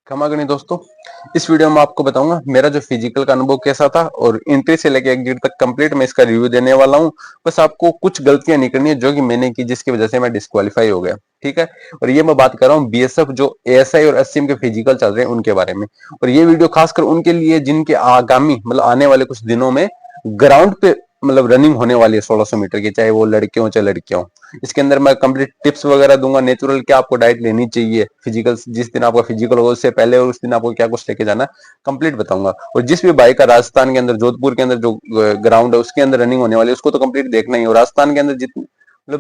क्षमा दोस्तों, इस वीडियो में आपको बताऊंगा मेरा जो फिजिकल का अनुभव कैसा था और एंट्री से लेकर एग्जिट तक कंप्लीट मैं इसका रिव्यू देने वाला हूं। बस आपको कुछ गलतियां नहीं करनी है जो कि मैंने की, जिसकी वजह से मैं डिस्क्वालीफाई हो गया। ठीक है, और ये मैं बात कर रहा हूँ बीएसएफ जो एएसआई और एससीएम के फिजिकल चल रहे हैं उनके बारे में। और ये वीडियो खासकर उनके लिए जिनके आगामी मतलब आने वाले कुछ दिनों में ग्राउंड पे रनिंग होने वाली है 1600 मीटर की, चाहे वो लड़के हो चाहे लड़कियां हो। इसके अंदर मैं कंप्लीट टिप्स वगैरह दूंगा, नेचुरल क्या आपको डाइट लेनी चाहिए, फिजिकल जिस दिन आपका फिजिकल होगा उससे पहले और उस दिन आपको क्या कुछ लेके जाना है, कंप्लीट बताऊंगा। और जिस भी भाई का राजस्थान के अंदर जोधपुर के अंदर जो ग्राउंड है उसके अंदर रनिंग होने वाली है उसको तो कंप्लीट देखना ही। और राजस्थान के अंदर जितने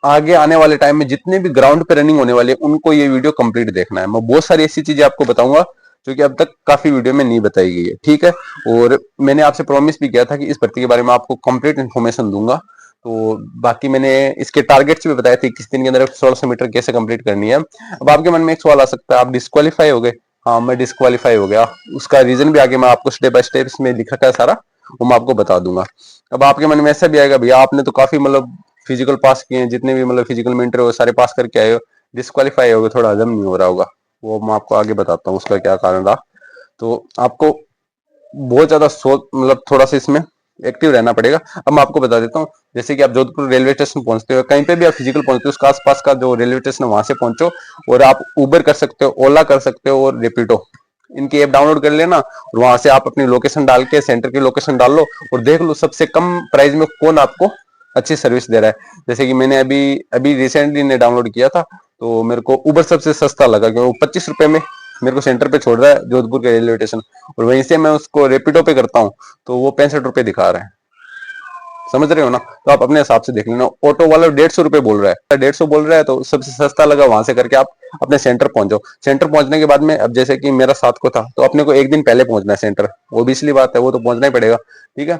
आगे आने वाले टाइम में जितने भी ग्राउंड पे रनिंग होने वाली है उनको ये वीडियो कंप्लीट देखना है। मैं बहुत सारी ऐसी चीजें आपको बताऊंगा जो कि अब तक काफी वीडियो में नहीं बताई गई है। ठीक है, और मैंने आपसे प्रॉमिस भी किया था कि इस भर्ती के बारे में आपको कंप्लीट इन्फॉर्मेशन दूंगा। तो बाकी मैंने इसके टारगेट्स भी बताए थे, किस दिन के अंदर 1600 मीटर कैसे कंप्लीट करनी है। अब आपके मन में एक सवाल आ सकता है, आप डिस्क्वालीफाई हो गए। हाँ, मैं डिस्क्वालीफाई हो गया, उसका रीजन भी आगे मैं आपको स्टेप बाय स्टेप इसमें लिख रखा है सारा, वो मैं आपको बता दूंगा। अब आपके मन में ऐसा भी आएगा, भैया आपने तो काफी फिजिकल पास किए हैं, जितने भी फिजिकल में इंटर हो सारे पास करके आए हो, डिस्क्वालीफाई हो गए, थोड़ा हजम नहीं हो रहा होगा। वो मैं आपको आगे बताता हूँ उसका क्या कारण रहा। तो आपको बहुत ज्यादा सोच थोड़ा सा इसमें एक्टिव रहना पड़ेगा। अब मैं आपको बता देता हूँ, जैसे कि आप जोधपुर रेलवे स्टेशन पहुंचते हो, कहीं पे भी आप फिजिकल पहुंचते हो उसका आसपास का जो रेलवे स्टेशन है वहां से पहुंचो। और आप उबर कर सकते हो, ओला कर सकते हो और रेपिडो, इनकी ऐप डाउनलोड कर लेना। और वहां से आप अपनी लोकेशन डाल के सेंटर की लोकेशन डाल लो और देख लो सबसे कम प्राइस में कौन आपको अच्छी सर्विस दे रहा है। जैसे कि मैंने अभी अभी रिसेंटली ने डाउनलोड किया था, तो मेरे को उबर सबसे सस्ता लगा क्योंकि वो 25 रुपए में मेरे को सेंटर पे छोड़ रहा है जोधपुर के रेलवे स्टेशन। और वहीं से मैं उसको रेपिडो पे करता हूँ तो वो 65 रुपए दिखा रहा है। समझ रहे हो ना? तो आप अपने हिसाब से देख लेना। ऑटो वाला 150 रुपए बोल रहा है, 150 बोल रहा है तो सबसे सस्ता लगा, वहां से करके आप अपने सेंटर पहुंचो। सेंटर पहुंचने के बाद में अब जैसे कि मेरा 7 को था तो अपने को एक दिन पहले पहुंचना है सेंटर, वो भी इसलिए बात है, वो तो पहुंचना ही पड़ेगा। ठीक है,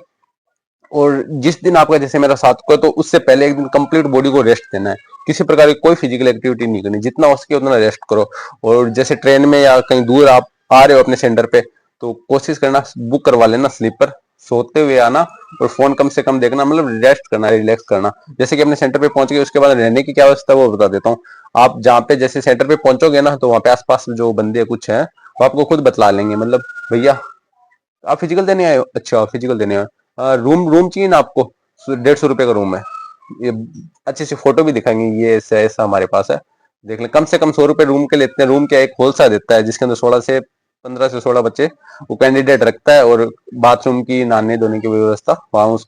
और जिस दिन आपका जैसे मेरा 7 को है तो उससे पहले एक दिन कंप्लीट बॉडी को रेस्ट देना है। किसी प्रकार की कोई फिजिकल एक्टिविटी नहीं करनी, जितना हो सके उतना रेस्ट करो। और जैसे ट्रेन में या कहीं दूर आप आ रहे हो अपने सेंटर पे तो कोशिश करना बुक करवा लेना स्लीपर, सोते हुए आना और फोन कम से कम देखना, रेस्ट करना, रिलैक्स करना। जैसे कि अपने सेंटर पे पहुंच गए उसके बाद रहने की क्या व्यवस्था है वो बता देता हूँ। आप जहाँ पे जैसे सेंटर पे पहुंचोगे ना तो वहाँ पे आसपास जो बंदे कुछ हैं वो आपको खुद बतला लेंगे, भैया आप फिजिकल देने आए हो, अच्छा फिजिकल देने आए हो, रूम रूम चाहिए ना आपको, 150 रुपए का रूम है। ये अच्छे से फोटो भी दिखाएंगे, ये ऐसा ऐसा हमारे पास है, देख लें। कम से कम 100 रुपए रूम के लेते हैं। रूम क्या एक होल सा देता है जिसके अंदर 15 से 16 बच्चे वो कैंडिडेट रखता है, और बाथरूम की नहाने धोने की व्यवस्था वहां उस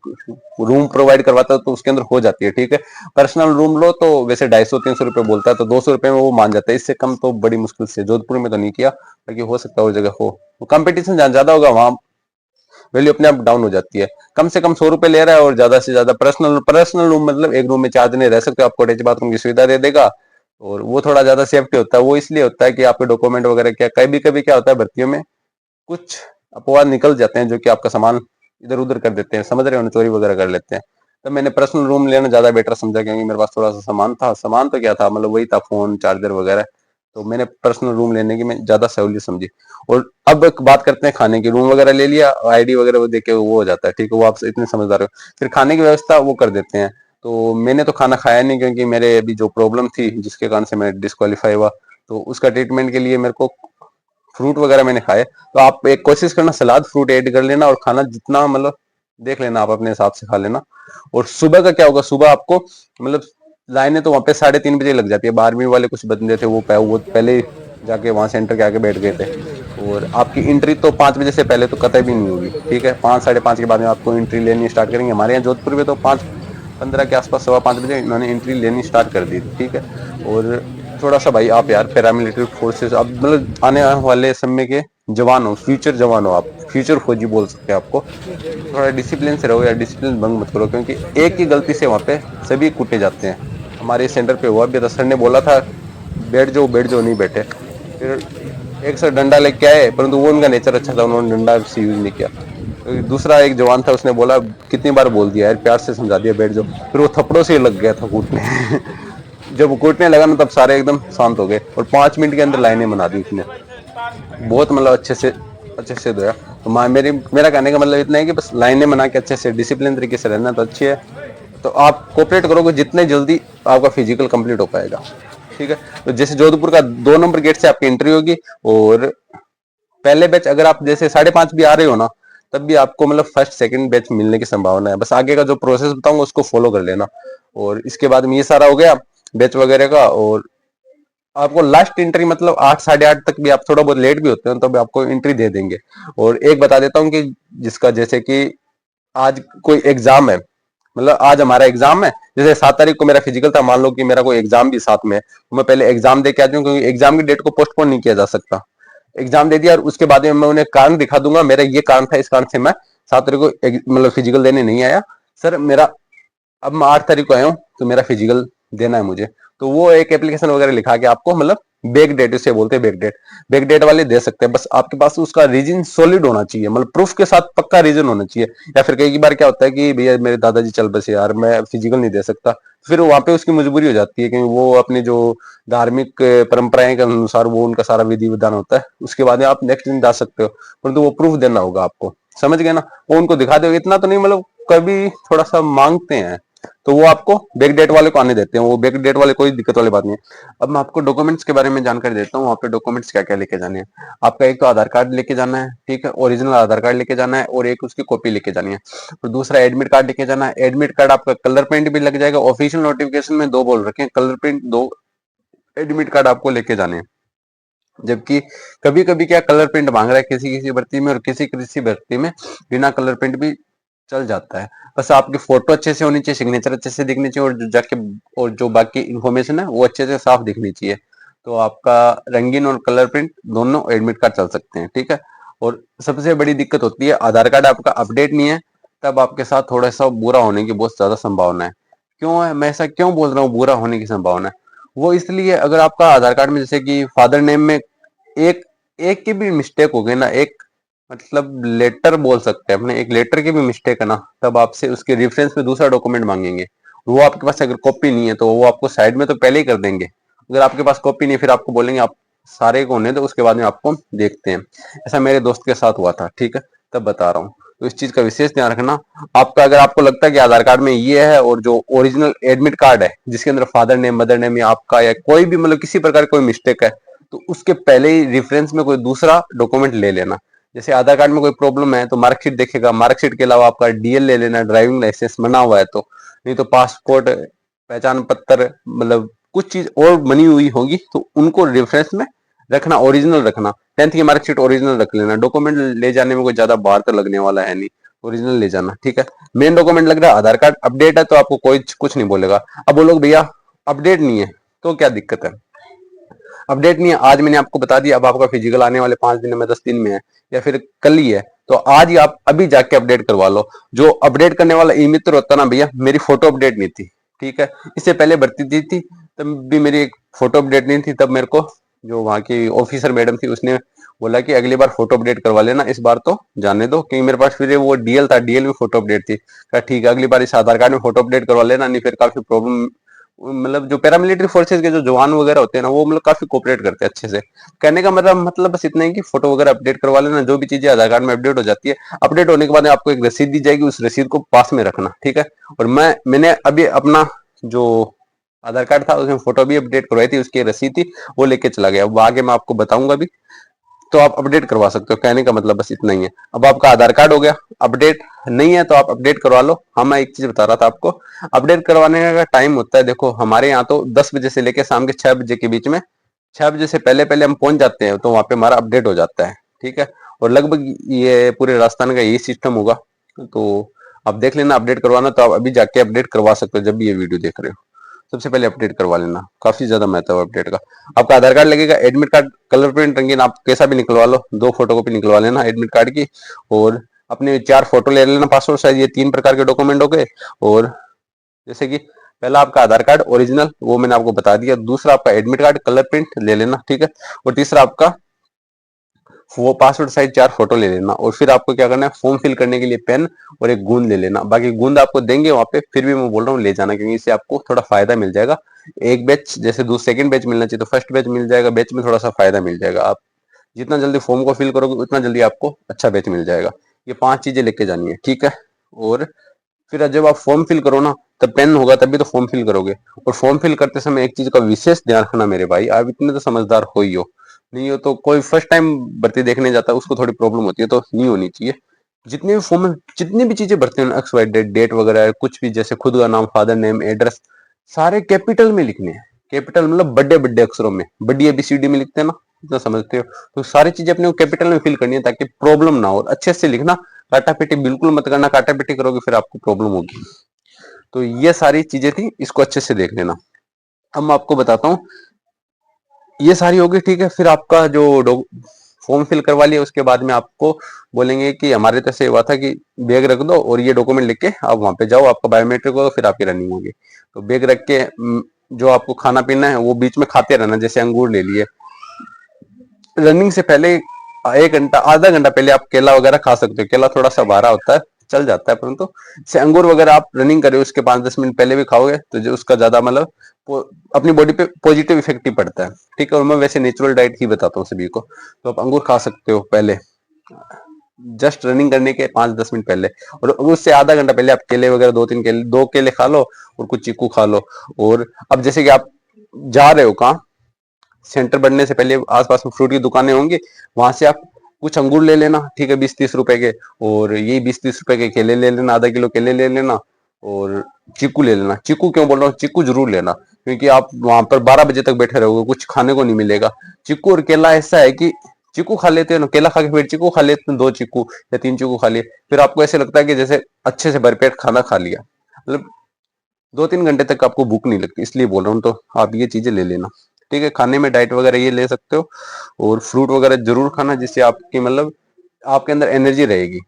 रूम प्रोवाइड करवाता है तो उसके अंदर हो जाती है। ठीक है, पर्सनल रूम लो तो वैसे 250-300 रुपए बोलता है, तो 200 रुपए में वो मान जाता है, इससे कम तो बड़ी मुश्किल से। जोधपुर में तो नहीं किया, बाकी हो सकता है वो जगह हो। कंपटीशन जहाँ ज्यादा होगा वहां वैल्यू अपने आप डाउन हो जाती है। कम से कम 100 रुपए ले रहा है और ज्यादा से ज्यादा पर्सनल पर्सनल रूम एक रूम में 4 जने रह सकते हो, आपको अटैच बाथरूम की सुविधा दे देगा। और वो थोड़ा ज्यादा सेफ्टी होता है, वो इसलिए होता है कि आपके डॉक्यूमेंट वगैरह क्या, कभी कभी क्या होता है भर्तियों में कुछ अपवाद निकल जाते हैं जो कि आपका सामान इधर उधर कर देते हैं, समझ रहे हो ना, चोरी वगैरह कर लेते हैं। तो मैंने पर्सनल रूम लेना ज्यादा बेटर समझा क्योंकि मेरे पास थोड़ा सा सामान था। सामान तो क्या था, वही था, फोन चार्जर वगैरह। तो मैंने पर्सनल रूम लेने की मैं ज्यादा सहूलियत समझी। और अब एक बात करते हैं खाने की। रूम वगैरह ले लिया, आईडी वगैरह वो देके वो हो जाता है, ठीक है, वो आप इतने समझदार हो। फिर खाने की व्यवस्था वो कर देते हैं। तो मैंने तो खाना खाया नहीं क्योंकि मेरे अभी जो प्रॉब्लम थी जिसके कारण से मैं डिस्क्वालीफाई हुआ, तो उसका ट्रीटमेंट के लिए मेरे को फ्रूट वगैरह मैंने खाए। तो आप एक कोशिश करना सलाद फ्रूट ऐड कर लेना, और खाना जितना देख लेना, आप अपने हिसाब से खा लेना। और सुबह का क्या होगा, सुबह आपको लाइनें तो वहां पे 3:30 बजे लग जाती है। 12वीं वाले कुछ बंदे थे वो पहले ही जाके वहां सेंटर के आगे बैठ गए थे। और आपकी एंट्री तो 5 बजे से पहले तो कतई भी नहीं होगी। ठीक है, 5 साढ़े 5 के बाद में आपको एंट्री लेनी स्टार्ट करेंगे। हमारे यहाँ जोधपुर में तो 5:15 के आसपास, 5:15 इन्होंने एंट्री लेनी स्टार्ट कर दी थी। ठीक है, और थोड़ा सा भाई आप यार पैरामिलिट्री फोर्सेस, आप आने वाले समय के जवान हो, फ्यूचर जवान हो, आप फ्यूचर फौजी बोल सकते हैं आपको। थोड़ा डिसिप्लिन से रहो या डिसिप्लिन भंग मत करो, क्योंकि एक ही गलती से वहां पे सभी कूटे जाते हैं। हमारे सेंटर पे हुआ भी था, सर ने बोला था बैठ जाओ, नहीं बैठे। फिर एक सर डंडा लेके आए, परंतु वो उनका नेचर अच्छा था, उन्होंने डंडा से यूज नहीं किया। तो दूसरा एक जवान था, उसने बोला कितनी बार बोल दिया यार, प्यार से समझा दिया बैठ जाओ, फिर वो थप्पड़ों से लग गया था कूटने। जब वो कूटने लगा ना तब सारे एकदम शांत हो गए, और 5 मिनट के अंदर लाइनें बना दी उसने। बहुत अच्छे से धोया। तो मेरा कहने का मतलब इतना है कि बस लाइनें बना के अच्छे से डिसिप्लिन तरीके से रहना तो अच्छी है। तो आप कोऑपरेट करोगे जितने जल्दी आपका फिजिकल कंप्लीट हो पाएगा। ठीक है। तो जैसे जोधपुर का 2 नंबर गेट से आपकी एंट्री होगी, और पहले बैच अगर आप जैसे 5:30 भी आ रहे हो ना, तब भी आपको मतलब फर्स्ट सेकंड बैच मिलने की संभावना है। बस आगे का जो प्रोसेस बताऊंगा उसको फॉलो कर लेना। और इसके बाद में ये सारा हो गया बैच वगैरह का। और आपको लास्ट एंट्री मतलब 8 8:30 तक भी आप थोड़ा बहुत लेट भी होते हो तो भी आपको एंट्री दे देंगे। और एक बता देता हूँ कि जिसका जैसे कि आज कोई एग्जाम है, मतलब आज हमारा एग्जाम है, जैसे 7 तारीख को मेरा फिजिकल था, मान लो कि मेरा कोई एग्जाम भी साथ में है, तो मैं पहले एग्जाम दे के आ जाऊँ, क्योंकि एग्जाम की डेट को पोस्टपोन नहीं किया जा सकता। एग्जाम दे दिया और उसके बाद में मैं उन्हें कारण दिखा दूंगा, मेरा ये कारण था, इस कारण से मैं 7 तारीख को मतलब फिजिकल देने नहीं आया सर, मेरा अब मैं 8 तारीख को आया हूँ तो मेरा फिजिकल देना है मुझे। तो वो एक एप्लीकेशन वगैरह लिखा के आपको मतलब बैक डेट, उसे बोलते हैं बैक डेट वाले दे सकते हैं। बस आपके पास उसका रीजन सॉलिड होना चाहिए, मतलब प्रूफ के साथ पक्का रीजन होना चाहिए। या फिर कई बार क्या होता है कि भैया मेरे दादाजी चल बसे यार, मैं फिजिकल नहीं दे सकता, फिर वहां पे उसकी मजबूरी हो जाती है, क्योंकि वो अपनी जो धार्मिक परंपराएं के अनुसार वो उनका सारा विधि विधान होता है, उसके बाद में आप नेक्स्ट दिन जा सकते हो, परंतु वो प्रूफ देना होगा आपको, समझ गए ना। वो उनको दिखा दो, इतना तो नहीं, मतलब कभी थोड़ा सा मांगते हैं, तो वो आपको बैक डेट वाले को आने देते हैं, वो बैक डेट वाले कोई दिक्कत वाली बात नहीं है। अब मैं आपको डॉक्यूमेंट्स के बारे में जानकारी देता हूँ, वहाँ पे डॉक्यूमेंट्स क्या क्या लेके जाने हैं। आपका एक तो आधार कार्ड लेके जाना है, ठीक है, ओरिजिनल आधार कार्ड लेके जाना है, और एक उसकी कॉपी लेके जानी है। और दूसरा एडमिट कार्ड लेके जाना है। एडमिट कार्ड आपका कलर प्रिंट भी लग जाएगा, ऑफिशियल नोटिफिकेशन में 2 बोल रखे हैं, कलर प्रिंट 2 एडमिट कार्ड आपको लेके जाने हैं। जबकि कभी कभी क्या कलर प्रिंट मांग रहा है किसी किसी भर्ती में, और किसी किसी भर्ती में बिना कलर प्रिंट भी चल जाता है। बस आपकी फोटो अच्छे से होनी चाहिए, सिग्नेचर अच्छे से दिखनी चाहिए, और जो जाके और जो बाकी इन्फॉर्मेशन है वो अच्छे से साफ दिखनी चाहिए। तो आपका रंगीन और कलर प्रिंट दोनों एडमिट कार्ड चल सकते हैं, ठीक है। और सबसे बड़ी दिक्कत होती है आधार कार्ड आपका अपडेट नहीं है, तब आपके साथ थोड़ा सा बुरा होने की बहुत ज्यादा संभावना है। क्यों है, मैं ऐसा क्यों बोल रहा हूँ बुरा होने की संभावना है? वो इसलिए, अगर आपका आधार कार्ड में जैसे कि फादर नेम में एक एक की भी मिस्टेक हो गई ना, एक मतलब लेटर बोल सकते हैं अपने, एक लेटर की भी मिस्टेक है ना, तब आपसे उसके रेफरेंस में दूसरा डॉक्यूमेंट मांगेंगे। वो आपके पास अगर कॉपी नहीं है तो वो आपको साइड में तो पहले ही कर देंगे। अगर आपके पास कॉपी नहीं है फिर आपको बोलेंगे आप सारे को होने, तो उसके बाद में आपको देखते हैं। ऐसा मेरे दोस्त के साथ हुआ था, ठीक है, तब बता रहा हूँ। तो इस चीज का विशेष ध्यान रखना। आपका अगर आपको लगता है कि आधार कार्ड में ये है, और जो ओरिजिनल एडमिट कार्ड है जिसके अंदर फादर नेम मदर नेम या आपका या कोई भी मतलब किसी प्रकार की कोई मिस्टेक है, तो उसके पहले ही रेफरेंस में कोई दूसरा डॉक्यूमेंट ले लेना। जैसे आधार कार्ड में कोई प्रॉब्लम है तो मार्कशीट देखेगा, मार्कशीट के अलावा आपका डीएल ले लेना, ड्राइविंग लाइसेंस बना हुआ है तो, नहीं तो पासपोर्ट, पहचान पत्र, मतलब कुछ चीज और बनी हुई होगी तो उनको रेफरेंस में रखना, ओरिजिनल रखना। 10th की मार्कशीट ओरिजिनल रख लेना, डॉक्यूमेंट ले जाने में कोई ज्यादा बार तो लगने वाला है नहीं, ओरिजिनल ले जाना, ठीक है। मेन डॉक्यूमेंट लग रहा है आधार कार्ड, अपडेट है तो आपको कोई कुछ नहीं बोलेगा। अब बोलोगे भैया अपडेट नहीं है तो क्या दिक्कत है? अपडेट नहीं है, आज मैंने आपको बता दिया, अब आपका फिजिकल आने वाले 5 दिन में 10 दिन में है, या फिर कल ही है, तो आज ही आप अभी जाके अपडेट करवा लो। जो अपडेट करने वाला ई मित्र होता ना भैया, मेरी फोटो अपडेट नहीं थी, ठीक है, इससे पहले भर्ती दी थी तब भी मेरी एक फोटो अपडेट नहीं थी, तब मेरे को जो वहाँ की ऑफिसर मैडम थी उसने बोला कि अगली बार फोटो अपडेट करवा लेना, इस बार तो जाने दो, क्योंकि मेरे पास फिर वो डीएल था, डीएल में फोटो अपडेट थी। कहा ठीक है अगली बार इस आधार कार्ड में फोटो अपडेट करवा लेना, नहीं फिर काफी प्रॉब्लम। मतलब जो पैरामिलिट्री फोर्सेज के जो जवान वगैरह होते हैं ना, वो मतलब काफी कोऑपरेट करते हैं अच्छे से। कहने का मतलब बस इतना ही कि फोटो वगैरह अपडेट करवा लेना, जो भी चीजें आधार कार्ड में अपडेट हो जाती है, अपडेट होने के बाद आपको एक रसीद दी जाएगी, उस रसीद को पास में रखना, ठीक है। और मैंने अभी अपना जो आधार कार्ड था उसमें फोटो भी अपडेट करवाई थी, उसकी रसीद थी, वो लेके चला गया, वो आगे मैं आपको बताऊंगा भी, तो आप अपडेट करवा सकते हो। कहने का मतलब बस इतना ही है। अब आपका आधार कार्ड हो गया, अपडेट नहीं है तो आप अपडेट करवा लो। हाँ मैं एक चीज बता रहा था आपको, अपडेट करवाने का टाइम होता है, देखो हमारे यहाँ तो 10 बजे से लेकर शाम के 6 बजे के बीच में, 6 बजे से पहले पहले हम पहुंच जाते हैं, तो वहां पे हमारा अपडेट हो जाता है, ठीक है। और लगभग ये पूरे राजस्थान का यही सिस्टम होगा, तो आप देख लेना अपडेट करवाना, तो आप अभी जाके अपडेट करवा सकते हो जब भी ये वीडियो देख रहे हो। सबसे पहले अपडेट करवा लेना, काफी ज्यादा महत्व है अपडेट का। आपका आधार कार्ड लगेगा, एडमिट कार्ड कलर प्रिंट रंगीन आप कैसा भी निकलवा लो, 2 फोटोकॉपी निकलवा लेना एडमिट कार्ड की, और अपने 4 फोटो ले लेना पासपोर्ट साइज, ये 3 प्रकार के डॉक्यूमेंट हो गए। और जैसे कि पहला आपका आधार कार्ड ओरिजिनल, वो मैंने आपको बता दिया, दूसरा आपका एडमिट कार्ड कलर प्रिंट ले लेना, ठीक है, और तीसरा आपका वो पासपोर्ट साइज 4 फोटो ले लेना। और फिर आपको क्या करना है, फॉर्म फिल करने के लिए पेन और एक गूंद ले लेना, बाकी गूंद आपको देंगे वहां पे, फिर भी मैं बोल रहा हूँ ले जाना, क्योंकि इससे आपको थोड़ा फायदा मिल जाएगा। एक बैच जैसे सेकंड बैच मिलना चाहिए तो फर्स्ट बैच मिल जाएगा, बैच में थोड़ा सा फायदा मिल जाएगा। आप जितना जल्दी फॉर्म को फिल करोगे उतना जल्दी आपको अच्छा बैच मिल जाएगा। ये 5 चीजें लेके जानी है, ठीक है। और फिर जब आप फॉर्म फिल करो ना, तब पेन होगा तभी तो फॉर्म फिल करोगे। और फॉर्म फिल करते समय एक चीज का विशेष ध्यान रखना मेरे भाई, आप इतने तो समझदार हो ही हो, नहीं हो तो कोई फर्स्ट टाइम भर्ती देखने जाता है उसको थोड़ी प्रॉब्लम होती है, तो नहीं होनी चाहिए। जितने भी फॉर्म में जितनी भी चीजें भरते हैं, एक्स वाई डेट वगैरह कुछ भी, जैसे खुद का नाम, फादर नेम, एड्रेस, सारे कैपिटल में लिखने हैं। कैपिटल मतलब बड़े बड़े अक्षरों में, बड़ी एबीसीडी में लिखते हैं ना, इतना समझते हो, तो सारी चीजें अपने कैपिटल में फिल करनी है ताकि प्रॉब्लम ना हो। अच्छे से लिखना, काटा पेटी बिल्कुल मत करना, काटा पेटी करोगे फिर आपको प्रॉब्लम होगी। तो ये सारी चीजें थी, इसको अच्छे से देख लेना। अब मैं आपको बताता हूँ, ये सारी होगी ठीक है। फिर आपका जो फॉर्म फिल करवा लिया, उसके बाद में आपको बोलेंगे कि हमारे तरफ से हुआ था कि बैग रख दो और ये डॉक्यूमेंट लिख के आप वहां पे जाओ, आपका बायोमेट्रिक होगा, फिर आपकी रनिंग होगी। तो बैग रख के जो आपको खाना पीना है वो बीच में खाते रहना, जैसे अंगूर ले लिए। रनिंग से पहले 1 घंटा आधा घंटा पहले आप केला वगैरह खा सकते हो, केला थोड़ा सा भारा होता है, चल जाता है, परंतु जैसे अंगूर वगैरह आप रनिंग करे उसके 5-10 मिनट पहले भी खाओगे तो जो उसका ज्यादा मतलब अपनी बॉडी पे पॉजिटिव इफेक्ट ही पड़ता है। ठीक है, और मैं वैसे नेचुरल डाइट ही बताता हूँ सभी को, तो आप अंगूर खा सकते हो पहले, जस्ट रनिंग करने के 5-10 मिनट पहले। और उससे आधा घंटा पहले आप केले वगैरह 2-3 केले, 2 केले खा लो और कुछ चीकू खा लो। और अब जैसे कि आप जा रहे हो कहाँ, सेंटर बढ़ने से पहले आसपास में फ्रूट की दुकानें होंगी, वहां से आप कुछ अंगूर ले लेना, ठीक है, 20-30 रुपए के। और यही 20-30 रुपए के केले ले लेना, आधा किलो केले ले लेना। और चीकू ले लेना। चीकू क्यों बोल रहा हूँ, चीकू जरूर लेना, क्योंकि आप वहां पर 12 बजे तक बैठे रहोगे, कुछ खाने को नहीं मिलेगा। चीकू और केला ऐसा है कि चीकू खा लेते हैं ना, केला खा के फिर चीकू खा लेते हैं, 2 चीकू या 3 चीकू खा लिए, फिर आपको ऐसे लगता है कि जैसे अच्छे से भरपेट खाना खा लिया, मतलब 2-3 घंटे तक आपको भूख नहीं लगती, इसलिए बोल रहा हूँ। तो आप ये चीजें ले लेना, ठीक है। खाने में डाइट वगैरह ये ले सकते हो, और फ्रूट वगैरह जरूर खाना, जिससे आपकी मतलब आपके अंदर एनर्जी रहेगी,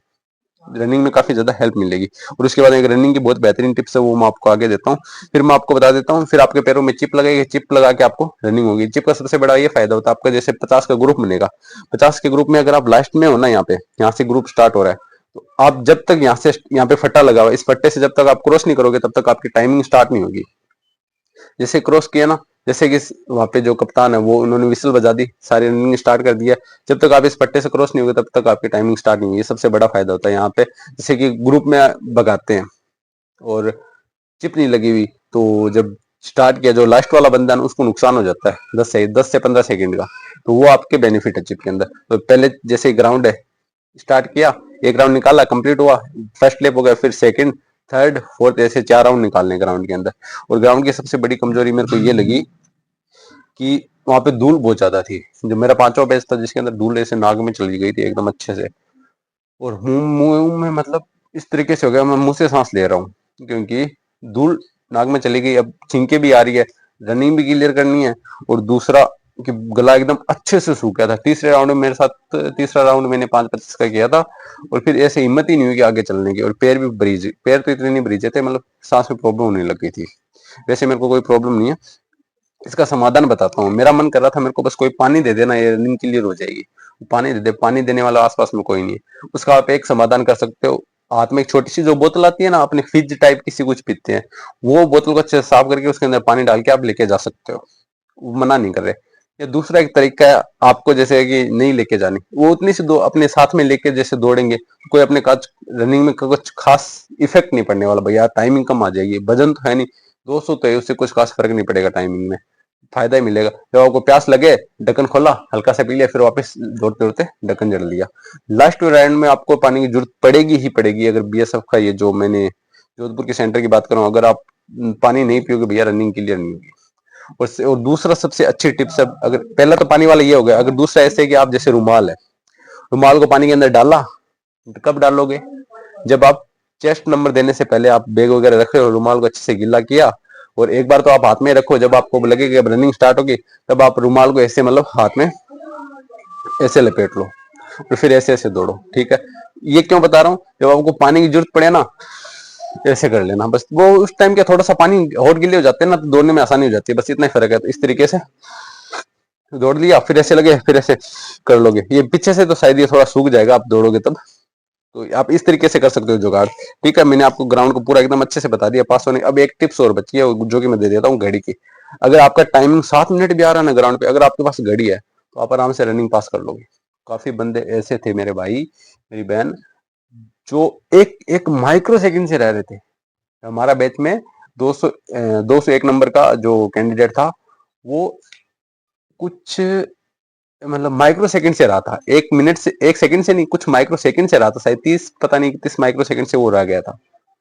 रनिंग में काफी ज्यादा हेल्प मिलेगी। और उसके बाद एक रनिंग की बहुत बेहतरीन टिप्स है, वो मैं आपको आगे देता हूँ। फिर मैं आपको बता देता हूँ, फिर आपके पैरों में चिप लगेगी, चिप लगा के आपको रनिंग होगी। चिप का सबसे बड़ा ये फायदा होता है, आपका जैसे 50 का ग्रुप बनेगा, 50 के ग्रुप में अगर आप लास्ट में हो ना, यहाँ से ग्रुप स्टार्ट हो रहा है, तो आप जब तक यहाँ पे फट्टा लगा हुआ, इस फट्टे से जब तक आप क्रॉस नहीं करोगे तब तक आपकी टाइमिंग स्टार्ट नहीं होगी। जैसे क्रॉस किया ना, जैसे कि वहां पे जो कप्तान है वो उन्होंने विसल बजा दी, सारी रनिंग स्टार्ट कर दिया, जब तक आप इस पट्टे से क्रॉस नहीं होगे तब तक आपकी टाइमिंग स्टार्ट नहीं होगी। ये सबसे बड़ा फायदा होता है यहाँ पे। जैसे कि ग्रुप में भगाते हैं और चिप नहीं लगी हुई, तो जब स्टार्ट किया, जो लास्ट वाला बंदा है उसको नुकसान हो जाता है 10 से 15 सेकंड का, तो वो आपके बेनिफिट है चिप के अंदर। तो पहले जैसे ग्राउंड है, स्टार्ट किया, एक राउंड निकाला, कंप्लीट हुआ, फर्स्ट लेप हो गया, फिर सेकंड, थर्ड, फोर्थ, ऐसे 4 राउंड निकालने ग्राउंड के अंदर। और ग्राउंड की सबसे बड़ी कमजोरी मेरे को ये लगी कि वहां पे धूल बहुत ज्यादा थी। जो मेरा 5वां बैच था जिसके अंदर धूल ऐसे नाक में चली गई थी एकदम अच्छे से, और मुंह में मतलब इस तरीके से हो गया, मैं मुंह से सांस ले रहा हूँ, क्योंकि धूल नाक में चली गई। अब छींके भी आ रही है, रनिंग भी क्लियर करनी है, और दूसरा कि गला एकदम अच्छे से सूख गया था। तीसरे राउंड में मेरे साथ, तीसरा राउंड मैंने 5-25 का किया था, और फिर ऐसे हिम्मत ही नहीं हुई कि आगे चलने की। और पैर भी ब्रीज, पैर तो इतने नहीं ब्रीजे थे, मतलब सांस में प्रॉब्लम होने लग गई थी। वैसे मेरे को कोई प्रॉब्लम नहीं है, इसका समाधान बताता हूँ। मेरा मन कर रहा था मेरे को बस कोई पानी दे देना, ये रनिंग क्लियर हो जाएगी। पानी दे दे, पानी देने वाला आसपास में कोई नहीं है। उसका आप एक समाधान कर सकते हो, हाथ में एक छोटी सी जो बोतल आती है ना, अपने फ्रिज टाइप किसी कुछ पीते हैं, वो बोतल को अच्छे से साफ करके उसके अंदर पानी डाल के आप लेके जा सकते हो, वो मना नहीं कर रहे। या दूसरा एक तरीका है, आपको जैसे कि नहीं लेके जानी, वो उतनी सी दो अपने साथ में लेके जैसे दौड़ेंगे, कोई अपने काज रनिंग में कुछ खास इफेक्ट नहीं पड़ने वाला भैया, टाइमिंग कम आ जाएगी, वजन तो है नहीं, 200 तो है, उससे कुछ खास फर्क नहीं पड़ेगा, टाइमिंग में फायदा ही मिलेगा। जब आपको प्यास लगे, ढक्कन खोला, हल्का सा पी लिया, फिर वापस दौड़ते दौड़ते ढक्कन जड़ लिया। लास्ट राउंड में आपको पानी की जरूरत पड़ेगी ही पड़ेगी। अगर बीएसएफ का, ये जो मैंने जोधपुर के सेंटर की बात करूं, अगर आप पानी नहीं पियोगे भैया, रनिंग क्लियर नहीं होगी। और दूसरा सबसे अच्छी टिप्स है, अगर पहला तो पानी वाला ये हो गया, अगर दूसरा ऐसे है कि आप जैसे रुमाल है, रुमाल को पानी के अंदर डाला, कब डालोगे, जब आप चेस्ट नंबर देने से पहले आप बैग वगैरह रखे हो, रुमाल को अच्छे से गीला किया, और एक बार तो आप हाथ में रखो, जब आपको लगे कि अब रनिंग स्टार्ट होगी, तब आप रुमाल को ऐसे मतलब हाथ में ऐसे लपेट लो, और फिर ऐसे ऐसे दौड़ो, ठीक है। ये क्यों बता रहा हूँ, जब आपको पानी की जरूरत पड़े ना, ऐसे कर लेना बस। वो उस टाइम क्या थोड़ा सा पानी होट गिले हो जाते हैं ना, तो दौड़ने में आसानी हो जाती है, बस इतना ही फर्क है। तो इस तरीके से दौड़ लिया, फिर ऐसे लगे, फिर ऐसे कर लोगे। ये पीछे से तो शायद ये थोड़ा सूख जाएगा आप दौड़ोगे तब, तो आप इस तरीके से कर सकते हो जुगाड़, ठीक है। मैंने आपको ग्राउंड को पूरा एकदम अच्छे से बता दिया, पास होने। अब एक टिप्स और बची है जो कि मैं दे देता हूँ, घड़ी की। अगर आपका टाइमिंग 7 मिनट भी आ रहा है ना ग्राउंड पे, अगर आपके पास घड़ी है तो आप आराम से रनिंग पास कर लोगे। काफी बंदे ऐसे थे मेरे भाई, मेरी बहन, जो एक एक माइक्रो सेकंड से रह रहे थे, हमारा बैच में 201 नंबर का जो कैंडिडेट था वो कुछ मतलब माइक्रो सेकंड से रहा था, 1 मिनट से 1 सेकंड से नहीं, कुछ माइक्रो सेकंड से रहा था, शायद 30 पता नहीं 30 माइक्रो सेकंड से वो रह गया था।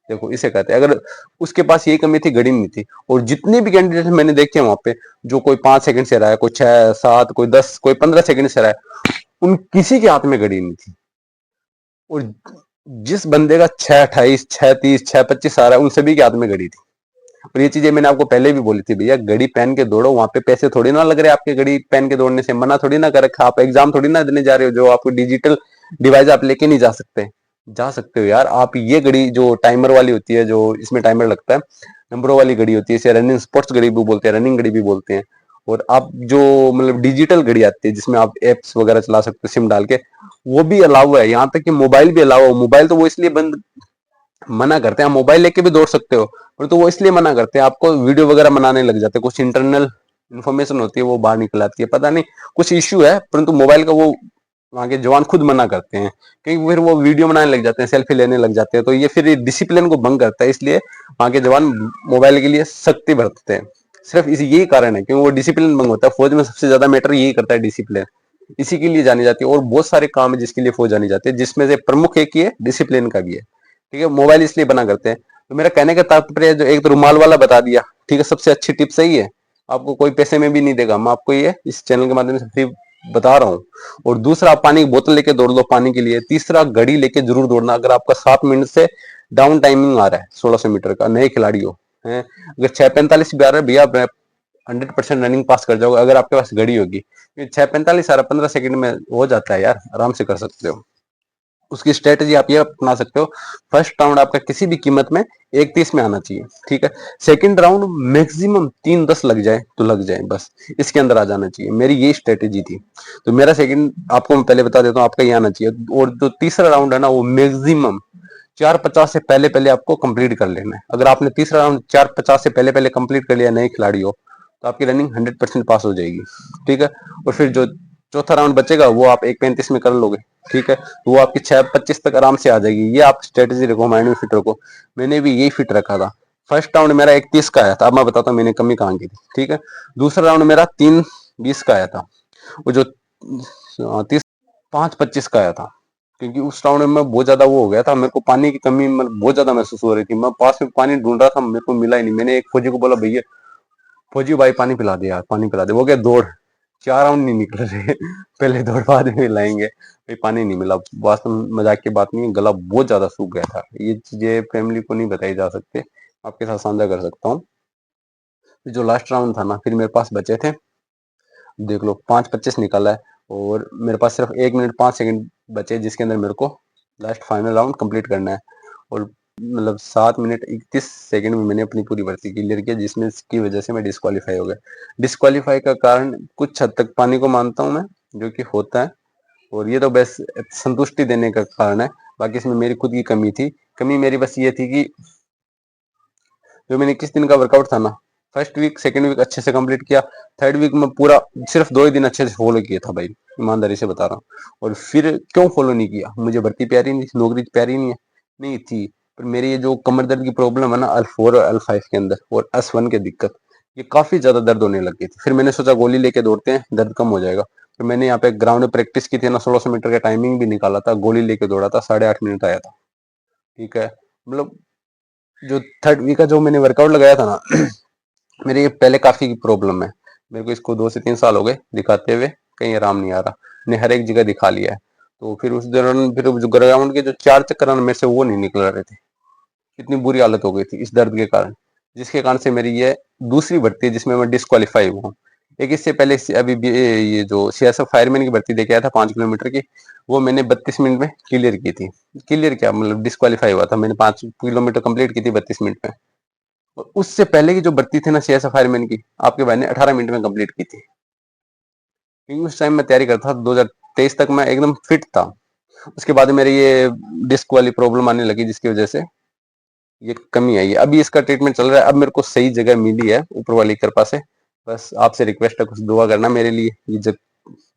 देखो इसे कहते हैं, अगर उसके पास यही कमी थी, घड़ी नहीं थी। और जितने भी कैंडिडेट मैंने देखे वहां पे, जो कोई 5 सेकंड से रहा है, कोई 6 7, कोई 10, कोई 15 सेकंड से रहा है, उन किसी के हाथ में घड़ी नहीं थी। और जिस बंदे का 6:28, 6:30, 6:25 आ रहा है, उन सभी के हाथ में घड़ी थी। और ये चीजें मैंने आपको पहले भी बोली थी, भैया घड़ी पहन के दौड़ो, वहां पे पैसे थोड़ी ना लग रहे आपके घड़ी पहन के दौड़ने से, मना थोड़ी ना कर रखा, आप एग्जाम थोड़ी ना देने जा रहे हो जो आपको डिजिटल डिवाइस आप लेके नहीं जा सकते। जा सकते हो यार आप। ये घड़ी जो टाइमर वाली होती है, जो इसमें टाइमर लगता है, नंबरों वाली घड़ी होती है, इसे रनिंग स्पोर्ट्स घड़ी भी बोलते हैं, रनिंग घड़ी भी बोलते हैं। और आप जो मतलब डिजिटल घड़ी आती है जिसमें आप एप्स वगैरह चला सकते हो सिम डाल के, वो भी अलाउ है। यहाँ तक कि मोबाइल भी अलाउ है। मोबाइल तो वो इसलिए बंद मना करते हैं, आप मोबाइल लेके भी दौड़ सकते हो, परंतु वो इसलिए मना करते हैं, आपको वीडियो वगैरह बनाने लग जाते हैं, कुछ इंटरनल इन्फॉर्मेशन होती है वो बाहर निकल आती है, पता नहीं कुछ इश्यू है, परंतु मोबाइल का वो वहां के जवान खुद मना करते हैं, क्योंकि फिर वो वीडियो बनाने लग जाते हैं, सेल्फी लेने लग जाते हैं, तो ये फिर डिसिप्लिन को भंग करता है, इसलिए वहां के जवान मोबाइल के लिए सख्ती बरतते हैं। सिर्फ इसी यही कारण है, क्योंकि वो डिसिप्लिन भंग होता है। फौज में सबसे ज्यादा मैटर यही करता है, डिसिप्लिन। इसी के लिए जानी जाती है, और बहुत सारे काम है जिसके लिए फौज जानी जाती है, जिसमें से प्रमुख एक ही है, डिसिप्लिन का भी है। ठीक है, मोबाइल इसलिए बना करते हैं। तो मेरा कहने का तात्पर्य जो एक तो रुमाल वाला बता दिया, ठीक है, सबसे अच्छी टिप्स सही है, आपको कोई पैसे में भी नहीं देगा, मैं आपको ये इस चैनल के माध्यम से फ्री बता रहा हूँ। और दूसरा, आप पानी की बोतल लेके दौड़ लो पानी के लिए। तीसरा, घड़ी लेके जरूर दौड़ना, अगर आपका 7 मिनट से डाउन टाइमिंग आ रहा है 1600 मीटर का, नए खिलाड़ी हो है, अगर 6:45 भी आ रहा है भैया, 100% रनिंग पास कर जाओगे अगर आपके पास घड़ी होगी। 6:45 आ रहा, 15 सेकंड में हो जाता है यार, आराम से कर सकते हो। उसकी स्ट्रेटेजी आप ये अपना सकते हो, फर्स्ट राउंड आपका किसी भी कीमत में 1:30 में आना चाहिए, ठीक है। सेकंड राउंड मैक्सिमम 3:10 लग जाए तो लग जाए, बस इसके अंदर आ जाना चाहिए, मेरी ये स्ट्रेटेजी थी। तो मेरा सेकंड आपको मैं पहले बता देता हूँ, आपका ये आना चाहिए। और जो तीसरा राउंड है ना, वो मैक्सिमम 4:50 से पहले पहले आपको कंप्लीट कर लेना है। अगर आपने तीसरा राउंड 4:50 से पहले पहले कंप्लीट कर लिया, नए खिलाड़ी हो, तो आपकी रनिंग 100% पास हो जाएगी, ठीक है। और फिर जो चौथा राउंड बचेगा वो आप 1:35 में कर लोगे, ठीक है, तो वो आपकी 6:25 तक आराम से आ जाएगी। ये आप स्ट्रेटेजी रखो, माइंड में फिट रखो। मैंने भी यही फिट रखा था। फर्स्ट राउंड मेरा 1:30 का आया था, अब मैं बताता हूँ मैंने कमी कहाँ की थी, ठीक है। दूसरा राउंड मेरा 3:20 का आया था, वो जो 5:25 का आया था, क्योंकि उस राउंड में मैं बहुत ज्यादा वो हो गया था, मेरे को पानी की कमी मतलब बहुत ज्यादा महसूस हो रही थी, मैं पास में पानी ढूंढ रहा था, मेरे को मिला ही नहीं। मैंने एक फौजी को बोला, भैया फौजी भाई पानी पिला दे यार, पानी पिला दे। वो क्या दौड़, 4 राउंड नहीं निकल रहे पहले दौड़ बाद में लाएंगे, भाई पानी नहीं मिला। वास्तव में मजाक की बात नहीं है, गला बहुत ज्यादा सूख गया था। ये चीजें फैमिली को नहीं बताई जा सकते, आपके साथ साझा कर सकता हूँ। जो लास्ट राउंड था ना, फिर मेरे पास बचे थे, देख लो 5:25 निकाला है, और मेरे पास सिर्फ 1 मिनट 5 सेकंड बचे, जिसके अंदर मेरे को लास्ट फाइनल राउंड कंप्लीट करना है। और मतलब 7 मिनट 31 सेकंड में मैंने अपनी पूरी भर्ती क्लियर किया, जिसमें की वजह से मैं डिस्क्वालीफाई हो गया। डिस्क्वालीफाई का कारण कुछ हद तक पानी को मानता हूँ मैं, जो कि होता है, और ये तो बस संतुष्टि देने का कारण है, बाकी इसमें मेरी खुद की कमी थी। कमी मेरी बस ये थी कि जो मैंने 21 दिन का वर्कआउट था ना, फर्स्ट वीक सेकंड वीक अच्छे से कंप्लीट किया, थर्ड वीक में पूरा सिर्फ 2 ही दिन अच्छे से फॉलो किया था भाई, ईमानदारी से बता रहा हूँ। और फिर क्यों फॉलो नहीं किया, मुझे भर्ती प्यारी नहीं थी, नौकरी प्यारी नहीं थी, पर मेरी ये जो कमर दर्द की प्रॉब्लम है ना, L4 और L5 के अंदर, और S1 की दिक्कत, ये काफी ज्यादा दर्द होने लग गई थी। फिर मैंने सोचा गोली लेके दौड़ते हैं, दर्द कम हो जाएगा। फिर मैंने यहाँ पे ग्राउंड में प्रैक्टिस की थी ना, 1600 मीटर का टाइमिंग भी निकाला था, गोली लेके दौड़ा था, 8.5 मिनट आया था, ठीक है। मतलब जो थर्ड वीक का जो मैंने वर्कआउट लगाया था ना मेरी ये पहले काफी प्रॉब्लम है, मेरे को इसको 2 से 3 साल हो गए दिखाते हुए, कहीं आराम नहीं आ रहा, मैंने हर एक जगह दिखा लिया है। तो फिर उस दौरान फिर जो ग्राउंड के जो 4 चक्कर आना मेरे से वो नहीं निकल रहे थे, इतनी बुरी हालत हो गई थी इस दर्द के कारण, जिसके कारण से मेरी ये दूसरी भर्ती है जिसमें मैं डिस्क्वालीफाई हुआ हूँ। एक इससे पहले अभी भी ये जो सीएसएफ फायरमैन की भर्ती देके आया था 5 किलोमीटर की, वो मैंने 32 मिनट में क्लियर की थी। क्लियर क्या मतलब डिस्क्वालीफाई हुआ था, मैंने 5 किलोमीटर कंप्लीट की थी 32 मिनट में। और उससे पहले की जो भर्ती थी ना सीएसएफ फायरमैन की, आपके भाई ने 18 मिनट में कंप्लीट की थी, क्योंकि उस टाइम मैं तैयारी करता था, 2023 तक मैं एकदम फिट था। उसके बाद मेरी ये डिस्क वाली प्रॉब्लम आने लगी, जिसकी वजह से ये कमी आई है। अभी इसका ट्रीटमेंट चल रहा है, अब मेरे को सही जगह मिली है ऊपर वाली कृपा से। बस आपसे रिक्वेस्ट है, कुछ दुआ करना मेरे लिए, ये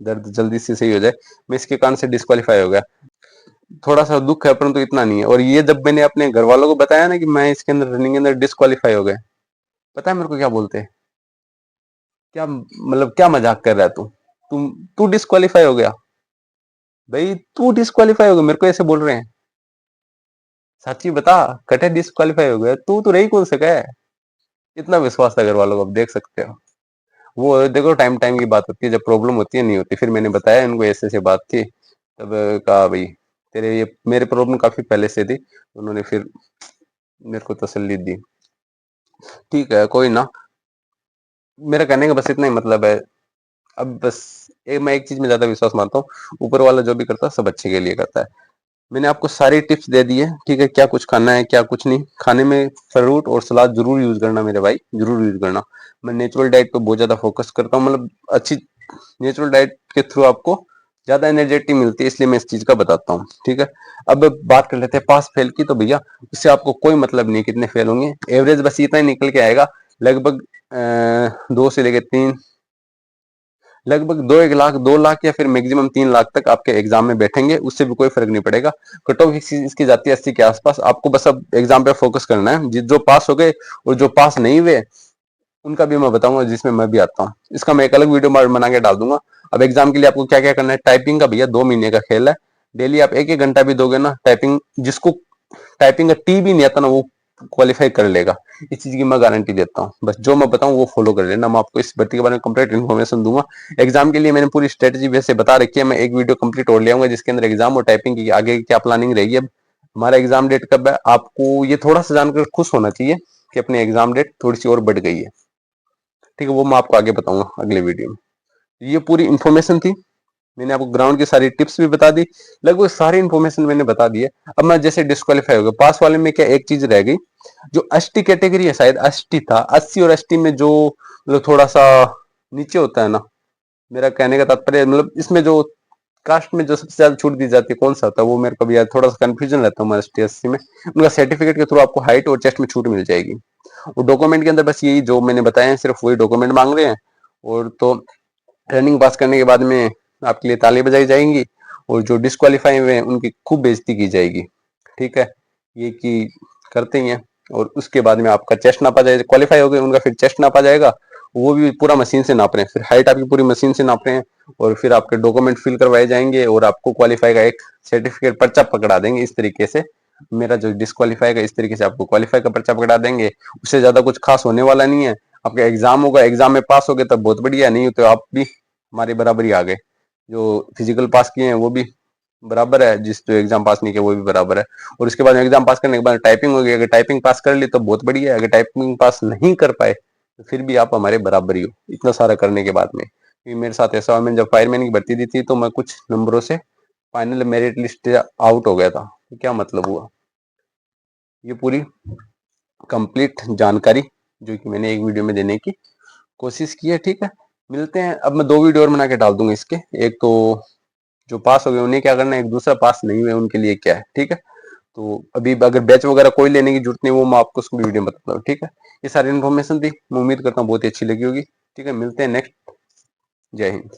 दर्द जल्दी से सही हो जाए। मैं इसके कारण से डिस्क्वालीफाई हो गया। थोड़ा सा दुख है, परंतु इतना नहीं है। और ये जब मैंने अपने घर वालों को बताया ना कि मैं इसके अंदर रनिंग के अंदर डिस्क्वालीफाई हो गए, पता है मेरे को क्या बोलते हैं? क्या मतलब क्या मजाक कर रहा है तू डिस्क्वालीफाई हो गया? भाई तू डिस्क्वालीफाई हो गया, मेरे को ऐसे बोल रहे हैं। सच्ची बता, कटे डिस्क्वालीफाई हो गया, तू तो रही कौन सका है? इतना विश्वास था घर वालों को, अब देख सकते हो। वो देखो टाइम टाइम की बात होती है, जब प्रॉब्लम होती है नहीं होती। फिर मैंने बताया इनको ऐसे ऐसे बात थी, तब कहा भाई तेरे ये मेरे प्रॉब्लम काफी पहले से थी। उन्होंने फिर मेरे को तसल्ली दी। ठीक है कोई ना, मेरा कहने का बस इतना ही मतलब है। अब बस मैं एक चीज में ज्यादा विश्वास मानता हूँ, ऊपर वाला जो भी करता है सब अच्छे के लिए करता है। मैंने आपको सारी टिप्स दे दी है, ठीक है, क्या कुछ खाना है क्या कुछ नहीं खाने में। फ्रूट और सलाद जरूर यूज करना मेरे भाई, जरूर यूज करना। मैं नेचुरल डाइट पे बहुत ज्यादा फोकस करता हूँ, मतलब अच्छी नेचुरल डाइट के थ्रू आपको ज्यादा एनर्जेटिक मिलती है, इसलिए मैं इस चीज का बताता हूँ, ठीक है। अब बात कर लेते हैं पास फेल की। तो भैया इससे आपको कोई मतलब नहीं कितने फेल होंगे, एवरेज बस इतना ही निकल के आएगा। लगभग 2 से लेकर 3, लगभग 2 1 लाख 2 लाख या फिर मैक्सिमम 3 लाख तक आपके एग्जाम में बैठेंगे, उससे भी कोई फर्क नहीं पड़ेगा। कट ऑफ इसकी जाती है 80 के आसपास। आपको बस अब एग्जाम पे फोकस करना है। जो पास हो गए और जो पास नहीं हुए उनका भी मैं बताऊंगा, जिसमें मैं भी आता हूँ। इसका मैं एक अलग वीडियो बना के डाल दूंगा। अब एग्जाम के लिए आपको क्या क्या करना है, टाइपिंग का भैया 2 महीने का खेल है। डेली आप 1 1 घंटा भी दोगे ना टाइपिंग, जिसको टाइपिंग का टी भी नहीं आता ना वो क्वालिफाई कर लेगा। इस चीज की मैं गारंटी देता हूँ। बस जो मैं बताऊँ वो फॉलो कर लेना। मैं आपको इस भर्ती के बारे में कंप्लीट इन्फॉर्मेशन दूंगा। एग्जाम के लिए मैंने पूरी स्ट्रेटेजी वैसे बता रखी है। मैं एक वीडियो कंप्लीट और ले आऊंगा जिसके अंदर एग्जाम और टाइपिंग की आगे क्या प्लानिंग रहेगी। अब हमारा एग्जाम डेट कब है, आपको ये थोड़ा सा जानकर खुश होना चाहिए कि अपनी एग्जाम डेट थोड़ी सी और बढ़ गई है, ठीक है। वो मैं आपको आगे बताऊंगा अगले वीडियो में। ये पूरी इन्फॉर्मेशन थी, मैंने आपको ग्राउंड की सारी टिप्स भी बता दी, लगभग सारी इन्फॉर्मेशन मैंने बता दी है। अब मैं जैसे डिस्क्वालीफाई हो गया, पास वाले में क्या एक चीज रह गई, जो एसटी कैटेगरी है, शायद एसटी था, 80 और एसटी में जो मतलब थोड़ा सा नीचे होता है ना, मेरा कहने का तात्पर्य मतलब इसमें जो कास्ट में जो सबसे ज्यादा छूट दी जाती है कौन सा होता है, वो मेरे को भी यार थोड़ा सा कंफ्यूजन रहता है। एसटी एससी में उनका सर्टिफिकेट के थ्रू आपको हाइट और चेस्ट में छूट मिल जाएगी। और डॉक्यूमेंट के अंदर बस यही जो मैंने बताया है, सिर्फ वही डॉक्यूमेंट मांग रहे हैं। और तो रनिंग पास करने के बाद में आपके लिए ताली बजाई जाएंगी, और जो डिस्क्वालीफाई हुए हैं उनकी खूब बेइज्जती की जाएगी, ठीक है। ये कि करते ही हैं। और उसके बाद में आपका चेस्ट नापा जाएगा, क्वालिफाई हो गए उनका फिर चेस्ट नापा जाएगा, वो भी पूरा मशीन से नाप रहे हैं, फिर हाइट आपकी पूरी मशीन से नाप रहे हैं। और फिर आपके डॉक्यूमेंट फिल करवाए जाएंगे और आपको क्वालिफाई का एक सर्टिफिकेट पर्चा पकड़ा देंगे। इस तरीके से मेरा जो डिस्क्वालीफाई का, इस तरीके से आपको क्वालिफाई का पर्चा पकड़ा देंगे। उससे ज्यादा कुछ खास होने वाला नहीं है। आपका एग्जाम होगा, एग्जाम में पास हो गए तब बहुत बढ़िया, नहीं तो आप भी हमारे बराबर ही आ गए। जो फिजिकल पास किए हैं वो भी बराबर है, जिस जो एग्जाम पास नहीं किया वो भी बराबर है। और उसके बाद एग्जाम पास करने के बाद टाइपिंग होगी, अगर टाइपिंग पास कर ली तो बहुत बढ़िया है, अगर टाइपिंग पास नहीं कर पाए तो फिर भी आप हमारे बराबर ही हो, इतना सारा करने के बाद में। क्योंकि मेरे साथ ऐसा हुआ, मैंने जब फायरमैन की भर्ती दी थी तो मैं कुछ नंबरों से फाइनल मेरिट लिस्ट आउट हो गया था। तो क्या मतलब हुआ, ये पूरी कंप्लीट जानकारी जो कि मैंने एक वीडियो में देने की कोशिश की है, ठीक है। मिलते हैं, अब मैं 2 वीडियो और बना के डाल दूंगा इसके। एक तो जो पास हो गए उन्हें क्या करना है, एक दूसरा पास नहीं हुए उनके लिए क्या है, ठीक है। तो अभी अगर बैच वगैरह कोई लेने की जरूरत नहीं, वो मैं आपको उसको वीडियो में बताता हूँ, ठीक है। ये सारी इन्फॉर्मेशन थी, मैं उम्मीद करता हूँ बहुत ही अच्छी लगी होगी, ठीक है। मिलते हैं नेक्स्ट। जय हिंद।